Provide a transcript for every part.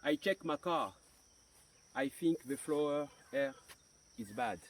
I check my car. I think the floor air is bad.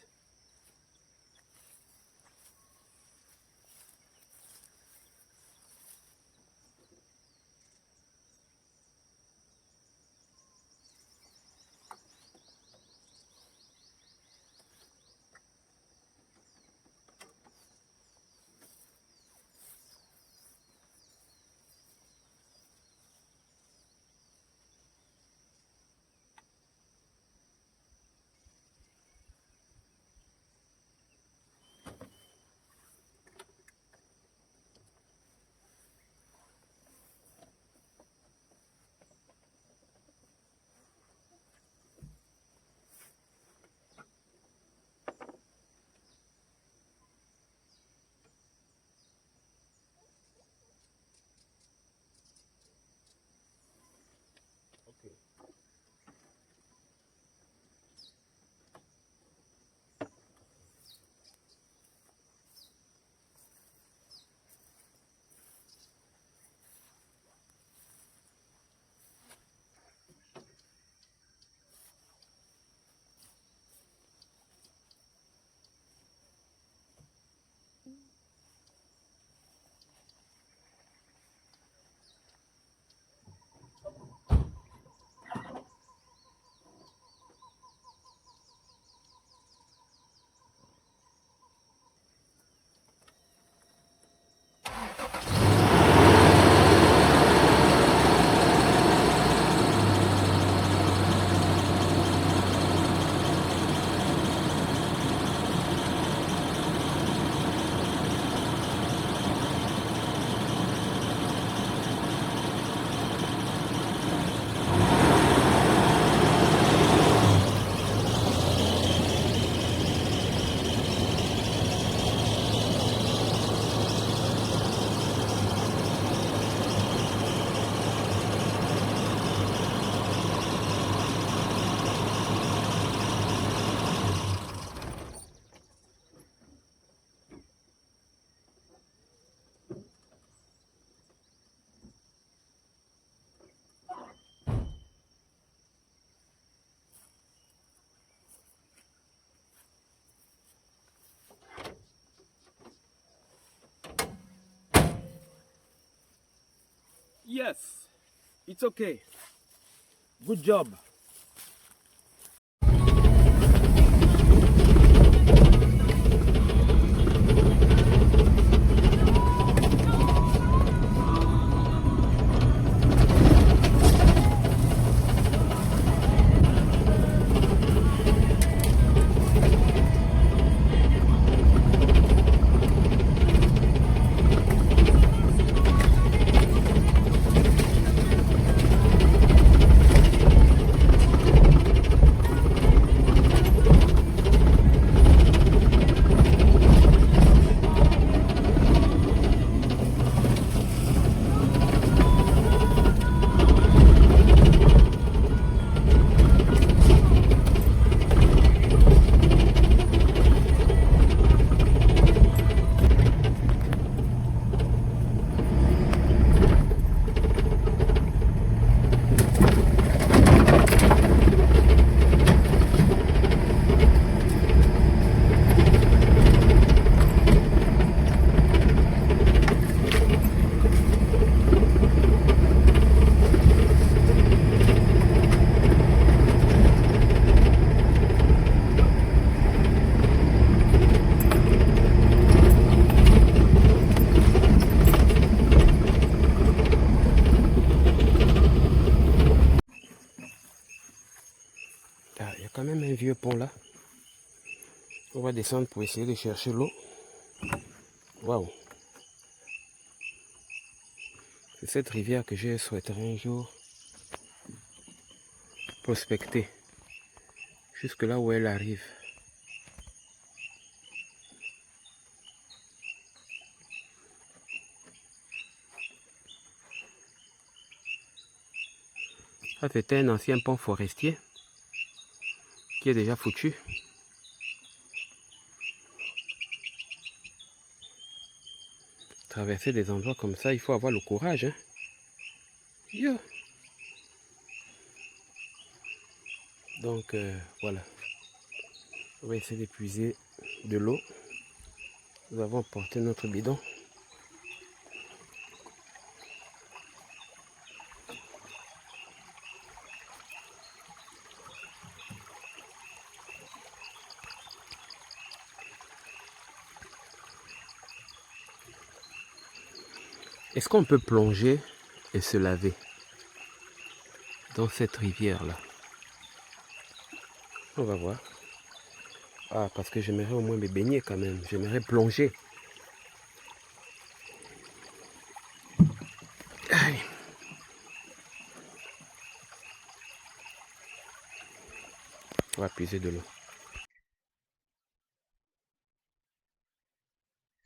Yes, it's okay. Good job. Il y a quand même un vieux pont là. On va descendre pour essayer de chercher l'eau. Waouh! C'est cette rivière que je souhaiterais un jour prospecter. Jusque là où elle arrive. Ça, c'était un ancien pont forestier qui est déjà foutu. Traverser des endroits comme ça, il faut avoir le courage. Hein. Yo. Donc voilà, on va essayer d'épuiser de l'eau. Nous avons porté notre bidon. Est-ce qu'on peut plonger et se laver dans cette rivière-là? On va voir. Ah, parce que j'aimerais au moins me baigner quand même. J'aimerais plonger. Allez. On va puiser de l'eau.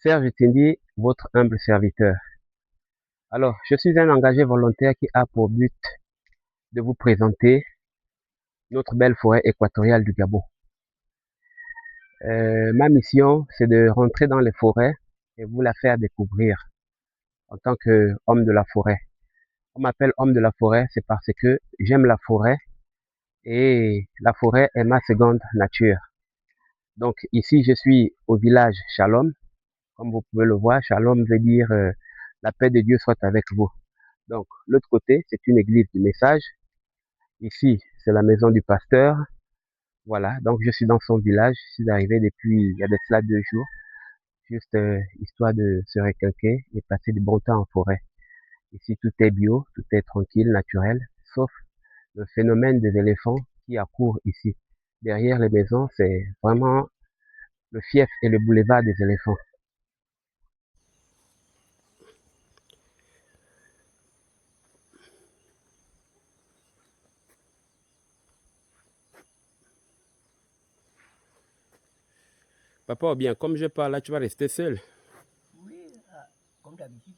Serge Tindi, votre humble serviteur. Alors, je suis un engagé volontaire qui a pour but de vous présenter notre belle forêt équatoriale du Gabon. Ma mission, c'est de rentrer dans les forêts et vous la faire découvrir en tant qu'homme de la forêt. On m'appelle homme de la forêt, c'est parce que j'aime la forêt et la forêt est ma seconde nature. Donc ici, je suis au village Shalom. Comme vous pouvez le voir, Shalom veut dire la paix de Dieu soit avec vous. Donc l'autre côté, c'est une église du message. Ici, c'est la maison du pasteur. Voilà, donc je suis dans son village. Je suis arrivé depuis, il y a de cela 2 jours. Juste histoire de se requinquer et passer du bon temps en forêt. Ici, tout est bio, tout est tranquille, naturel, sauf le phénomène des éléphants qui accourent ici. Derrière les maisons, c'est vraiment le fief et le boulevard des éléphants. Papa, bien, comme je parle là, tu vas rester seul? Oui, comme d'habitude.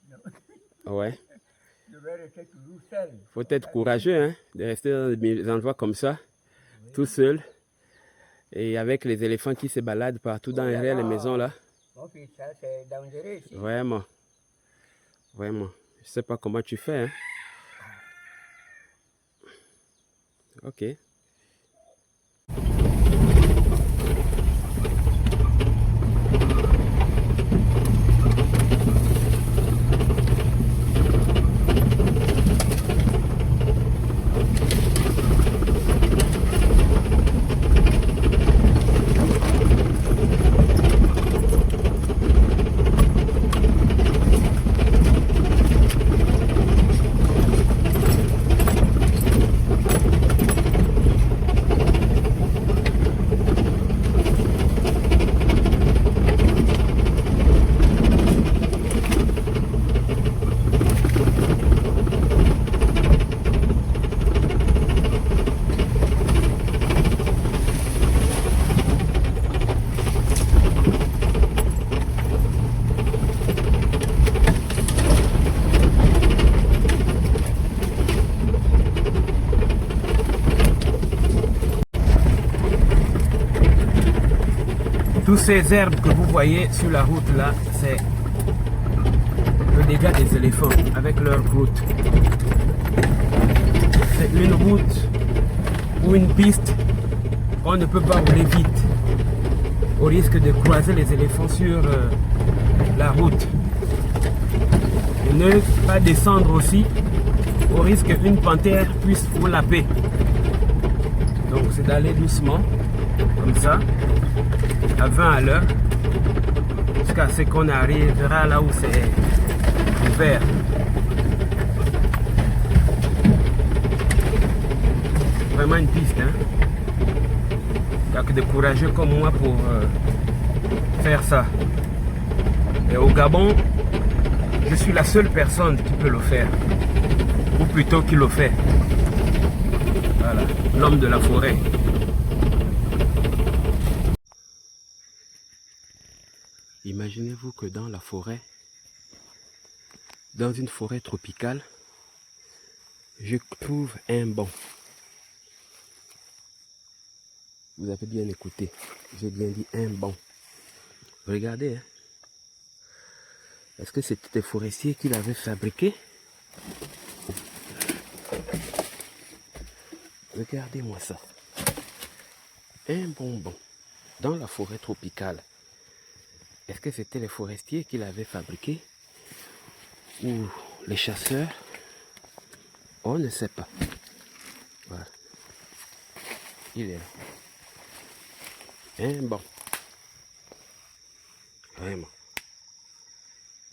Ouais. Je vais rester toujours seul. Faut être courageux, hein, de rester dans des endroits comme ça, oui, tout seul. Et avec les éléphants qui se baladent partout derrière les maisons là. Mon fils, ça c'est dangereux ici. Vraiment. Vraiment. Je sais pas comment tu fais, hein. Ok. Tous ces herbes que vous voyez sur la route là, c'est le dégât des éléphants avec leur route. C'est une route ou une piste qu'on ne peut pas rouler vite au risque de croiser les éléphants sur la route. Et ne pas descendre aussi au risque qu'une panthère puisse vous laper. Donc c'est d'aller doucement, comme ça, à 20 à l'heure, jusqu'à ce qu'on arrivera là où c'est ouvert. Vraiment une piste, hein. Il n'y a que des courageux comme moi pour faire ça. Et au Gabon, je suis la seule personne qui peut le faire. Ou plutôt qui le fait. Voilà, l'homme de la forêt. Imaginez-vous que dans la forêt, dans une forêt tropicale, je trouve un banc. Vous avez bien écouté, j'ai bien dit un banc. Regardez, hein. Est-ce que c'était des forestiers qui l'avaient fabriqué? Regardez-moi ça. un bonbon dans la forêt tropicale. Est-ce que c'était les forestiers qui l'avaient fabriqué ou les chasseurs? On ne sait pas. Voilà. Il est là. Un bon. Vraiment.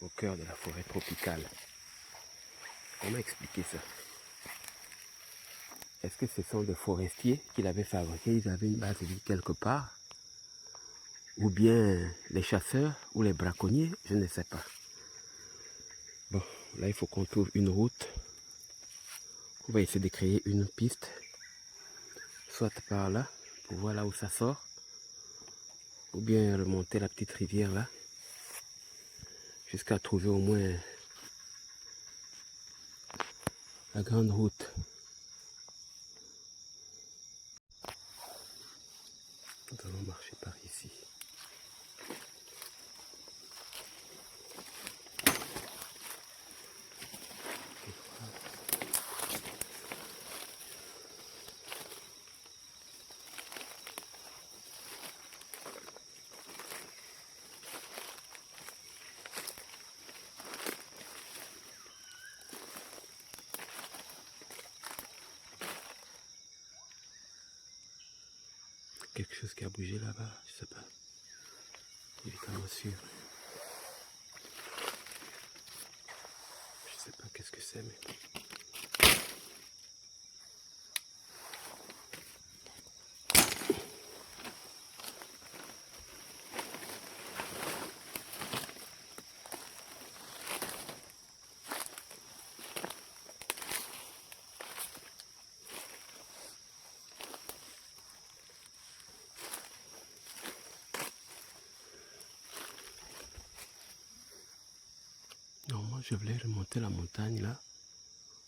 Au cœur de la forêt tropicale. Comment expliquer ça? Est-ce que ce sont des forestiers qui l'avaient fabriqué? Ils avaient une base de vie quelque part? Ou bien les chasseurs ou les braconniers? Je ne sais pas. Bon, là il faut qu'on trouve une route. On va essayer de créer une piste. Soit par là, pour voir là où ça sort. Ou bien remonter la petite rivière là. Jusqu'à trouver au moins la grande route. Nous allons marcher par ici. Quelque chose qui a bougé là-bas, je sais pas. Évidemment sûr. Je sais pas qu'est-ce que c'est, mais... Non, moi je voulais remonter la montagne là,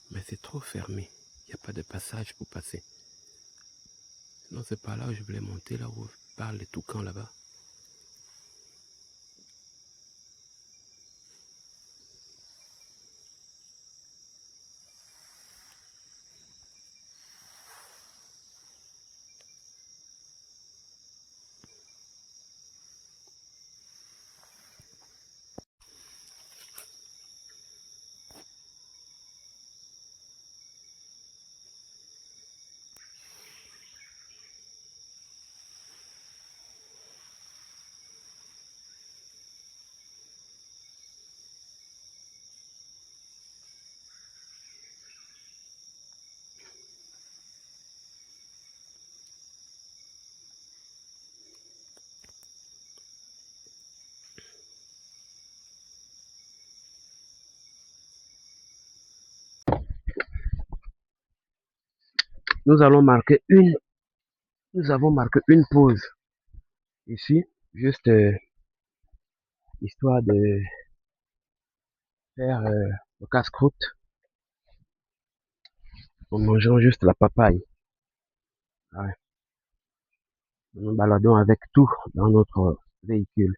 mais c'est trop fermé. Il n'y a pas de passage pour passer. Non, c'est pas là où je voulais monter, là où parle les toucans là-bas. Nous allons marquer une, nous avons marqué une pause ici, juste histoire de faire le casse-croûte en mangeant juste la papaye. Ouais. Nous nous baladons avec tout dans notre véhicule.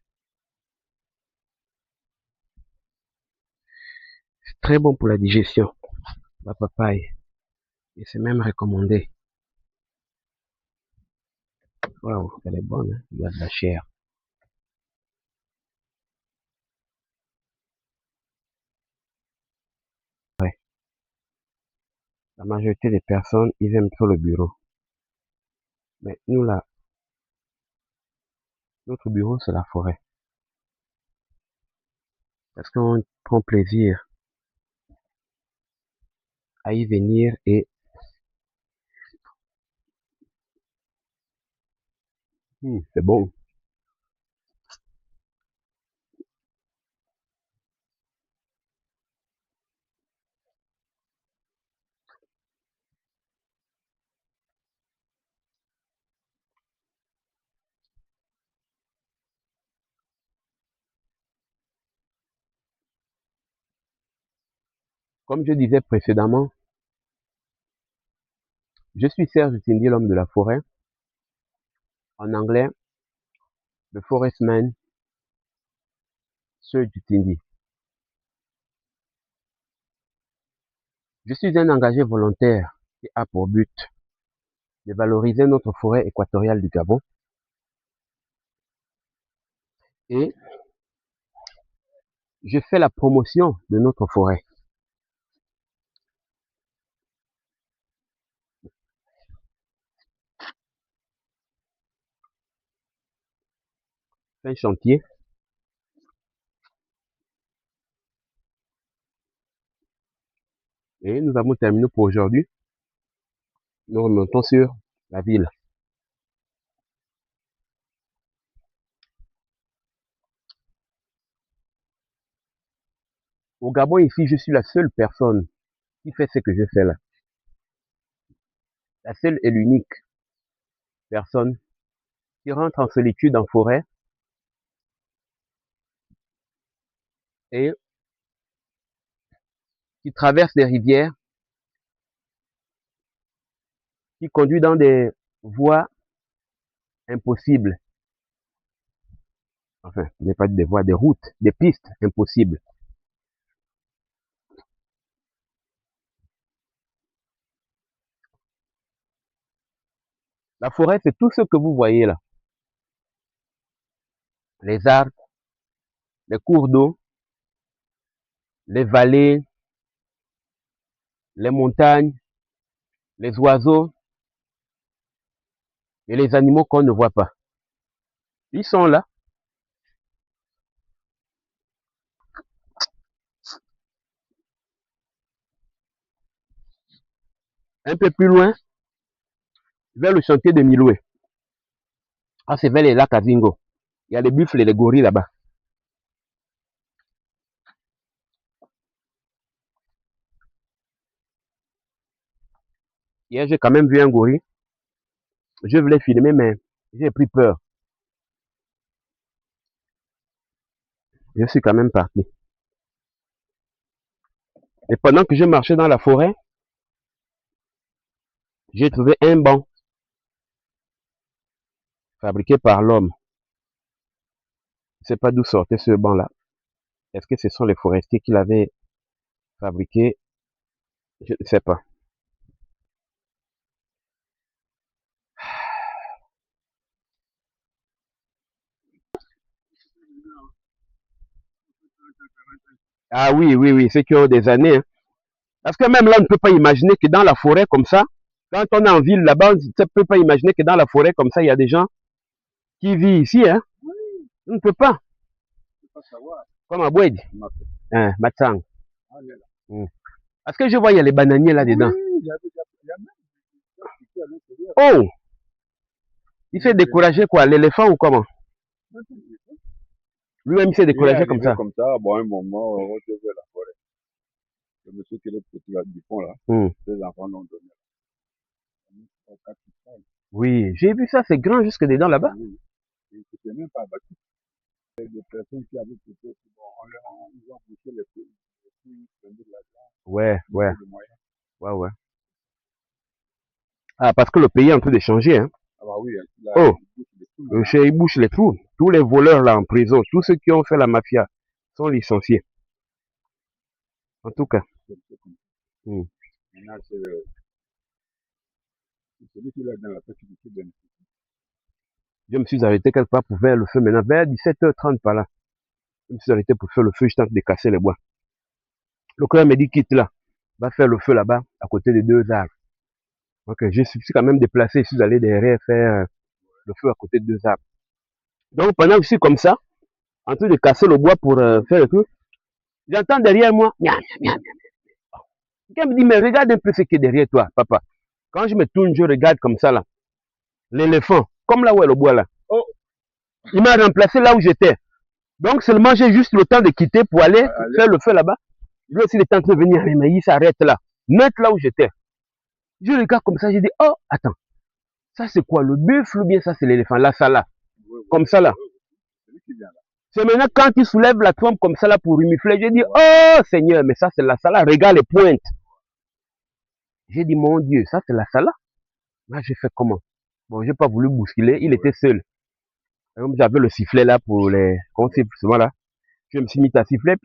C'est très bon pour la digestion, la papaye. Et c'est même recommandé. Waouh, elle est bonne, hein? Il y a de la chair. Ouais. La majorité des personnes, ils aiment trop le bureau. Mais nous là, notre bureau, c'est la forêt. Parce qu'on prend plaisir à y venir et c'est bon. Comme je disais précédemment, je suis Serge Cindy, l'homme de la forêt. En anglais, the forestman, Serge Cindy. Je suis un engagé volontaire qui a pour but de valoriser notre forêt équatoriale du Gabon. Et je fais la promotion de notre forêt. C'est un chantier. Et nous avons terminé pour aujourd'hui. Nous remontons sur la ville. Au Gabon, ici, je suis la seule personne qui fait ce que je fais là. La seule et l'unique personne qui rentre en solitude en forêt et qui traverse des rivières, qui conduit dans des voies impossibles. Enfin, je n'ai pas dit des voies, des routes, des pistes impossibles. La forêt, c'est tout ce que vous voyez là. Les arbres, les cours d'eau, les vallées, les montagnes, les oiseaux et les animaux qu'on ne voit pas. Ils sont là. Un peu plus loin, vers le chantier de Miloué. Ah, c'est vers les lacs Azingo. Il y a les buffles et les gorilles là-bas. Hier, j'ai quand même vu un gorille. Je voulais filmer, mais j'ai pris peur. Je suis quand même parti. Et pendant que je marchais dans la forêt, j'ai trouvé un banc fabriqué par l'homme. Je ne sais pas d'où sortait ce banc-là. Est-ce que ce sont les forestiers qui l'avaient fabriqué? Je ne sais pas. Ah oui, oui, oui, ceux qui ont des années. Hein. Parce que même là, on ne peut pas imaginer que dans la forêt comme ça, quand on est en ville là-bas, on ne peut pas imaginer que dans la forêt comme ça, il y a des gens qui vivent ici. Hein. On ne peut pas. Comme à Boued. Hein, Matsang. Mm. Parce que je vois, il y a les bananiers là-dedans. Oh! Il s'est découragé quoi? L'éléphant ou comment? Lui-même, il s'est découragé comme ça. Comme ça, bon, un moment, on retourne vers la forêt. Le monsieur qui est le petit là, du fond là, ses enfants l'ont donné. Oui, j'ai vu ça, c'est grand jusque dedans là-bas. Oui. C'était même pas battu. Des personnes qui avaient peut-être, bon, on a bouché les prix, de l'argent. Ouais, ouais. Ouais, ouais. Ah, parce que le pays est en train de changer, hein. Ah bah oui, là, oh, il bouche les trous. Tous les voleurs là en prison, tous ceux qui ont fait la mafia sont licenciés. En tout cas. Maintenant, c'est celui qui est dans la petite qui je me suis arrêté quelque part pour faire le feu maintenant, vers 17h30 par là. Je me suis arrêté pour faire le feu, je tente de casser les bois. Le coeur me dit quitte là, va faire le feu là-bas, à côté des 2 arbres. Donc je suis quand même déplacé, je suis allé derrière faire le feu à côté de 2 arbres. Donc pendant que je suis comme ça, en train de casser le bois pour faire le feu, j'entends derrière moi, quelqu'un me dit, mais regarde un peu ce qui est derrière toi, papa. Quand je me tourne, je regarde comme ça là, l'éléphant, comme là où est le bois là. Oh, il m'a remplacé là où j'étais. Donc seulement j'ai juste le temps de quitter pour aller faire le feu là-bas. Lui aussi, il est en train de venir, mais il s'arrête là, net là où j'étais. Je regarde comme ça, je dis, oh, attends, ça c'est quoi, le buffle ou bien ça c'est l'éléphant, là, ça là, comme ça là. C'est maintenant quand il soulève la trompe comme ça là pour rumifler, je dis, oh Seigneur, mais ça c'est la sala, regarde les pointes. J'ai dit, mon Dieu, ça c'est la sala. Moi j'ai fait comment? Bon, j'ai pas voulu bousculer, il était seul. Comme j'avais le sifflet là pour les, qu'on siffle souvent là, je me suis mis à siffler,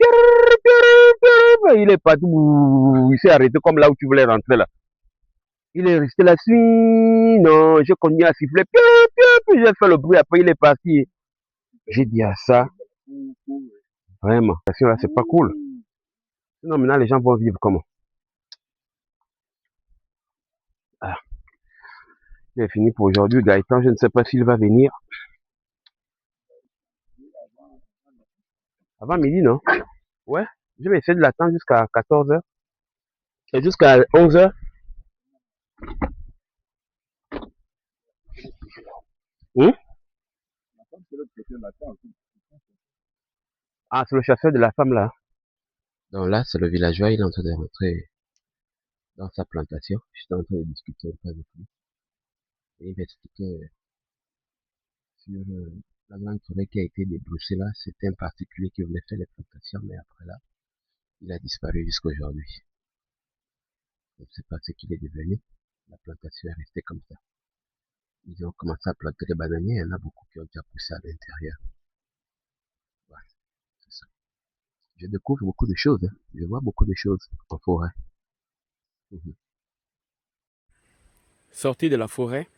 il est partout, il s'est arrêté comme là où tu voulais rentrer là. Il est resté là, non, je continue à siffler, puis j'ai fait le bruit, après il est parti. J'ai dit à ça, vraiment, là c'est pas cool. Sinon maintenant les gens vont vivre comment? Ah, c'est fini pour aujourd'hui, Gaëtan, je ne sais pas s'il va venir. Avant midi, non? Ouais, je vais essayer de l'attendre jusqu'à 14h. Et jusqu'à 11h. Ah, c'est le chasseur de la femme là. Donc là, c'est le villageois, il est en train de rentrer dans sa plantation. J'étais en train de discuter un peu avec lui. Et il m'expliquait sur la grande forêt qui a été débroussée là. C'était un particulier qui voulait faire les plantations, mais après là, il a disparu jusqu'à aujourd'hui. Je ne sais pas ce qu'il est devenu. La plantation est restée comme ça. Ils ont commencé à planter des bananiers, il y en a beaucoup qui ont déjà poussé à l'intérieur. Voilà, c'est ça. Je découvre beaucoup de choses, hein. Je vois beaucoup de choses en forêt. Sorti de la forêt,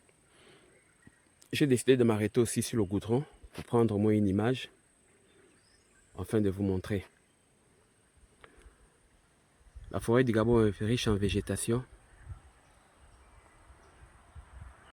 j'ai décidé de m'arrêter aussi sur le goudron pour prendre au moins une image afin de vous montrer. La forêt du Gabon est riche en végétation.